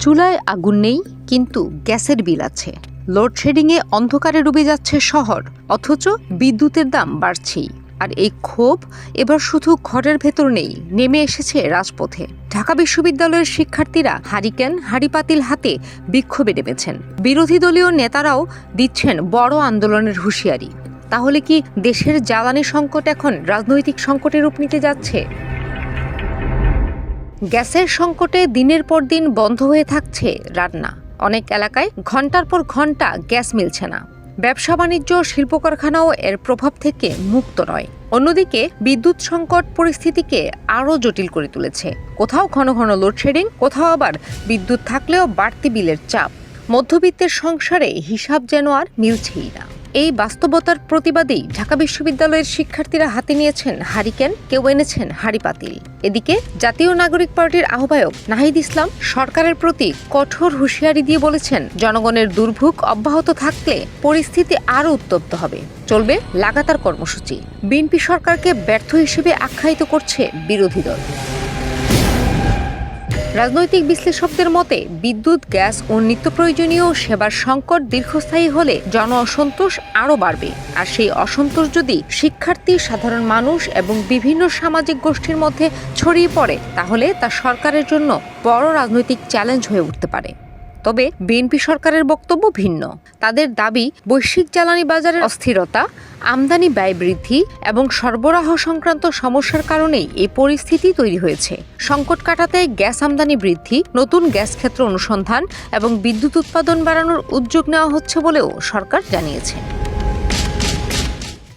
চুলায় আগুন নেই, কিন্তু গ্যাসের বিল আছে। লোডশেডিংয়ে অন্ধকারে ডুবে যাচ্ছে শহর, অথচ বিদ্যুতের দাম বাড়ছেই। আর এই ক্ষোভ এবার শুধু ঘরের ভেতর নেই, নেমে এসেছে রাজপথে। ঢাকা বিশ্ববিদ্যালয়ের শিক্ষার্থীরা হাঁড়িপাতিল হাতে বিক্ষোভে নেমেছেন। বিরোধী দলীয় নেতারাও দিচ্ছেন বড় আন্দোলনের হুঁশিয়ারি। তাহলে কি দেশের জ্বালানি সংকট এখন রাজনৈতিক সংকটের রূপ নিতে যাচ্ছে? গ্যাসের সংকটে দিনের পর দিন বন্ধ হয়ে থাকছে রান্না। অনেক এলাকায় ঘন্টার পর ঘন্টা গ্যাস মিলছে না। ব্যবসা বাণিজ্য, শিল্প কারখানাও এর প্রভাব থেকে মুক্ত নয়। অন্যদিকে বিদ্যুৎ সংকট পরিস্থিতিকে আরও জটিল করে তুলেছে। কোথাও ঘন ঘন লোডশেডিং, কোথাও আবার বিদ্যুৎ থাকলেও বাড়তি বিলের চাপ। মধ্যবিত্তের সংসারে হিসাব যেন আর মিলছেই না। এই বাস্তবতার প্রতিবাদেই ঢাকা বিশ্ববিদ্যালয়ের শিক্ষার্থীরা হাতে নিয়েছেন হারিকেন, কেউ এনেছেন হাঁড়িপাতিল। এদিকে জাতীয় নাগরিক পার্টির আহ্বায়ক নাহিদ ইসলাম সরকারের প্রতি কঠোর হুঁশিয়ারি দিয়ে বলেছেন, জনগণের দুর্ভোগ অব্যাহত থাকলে পরিস্থিতি আরও উত্তপ্ত হবে। চলবে লাগাতার কর্মসূচি। বিএনপি সরকারকে ব্যর্থ হিসেবে আখ্যায়িত করছে বিরোধী দল। রাজনৈতিক বিশ্লেষকদের মতে, বিদ্যুৎ, গ্যাস ও নিত্য প্রয়োজনীয় সেবার সংকট দীর্ঘস্থায়ী হলে জন অসন্তোষ আরও বাড়বে। আর সেই অসন্তোষ যদি শিক্ষার্থী, সাধারণ মানুষ এবং বিভিন্ন সামাজিক গোষ্ঠীর মধ্যে ছড়িয়ে পড়ে, তাহলে তা সরকারের জন্য বড় রাজনৈতিক চ্যালেঞ্জ হয়ে উঠতে পারে। তবে বিএনপি সরকারের বক্তব্য ভিন্ন। তাদের দাবি, বৈশ্বিক জ্বালানি বাজারের অস্থিরতা, আমদানি ব্যয় বৃদ্ধি এবং সরবরাহ সংক্রান্ত সমস্যার কারণেই এই পরিস্থিতি তৈরি হয়েছে। সংকট কাটাতে গ্যাস আমদানি বৃদ্ধি, নতুন গ্যাস ক্ষেত্র অনুসন্ধান এবং বিদ্যুৎ উৎপাদন বাড়ানোর উদ্যোগ নেওয়া হচ্ছে বলেও সরকার জানিয়েছে।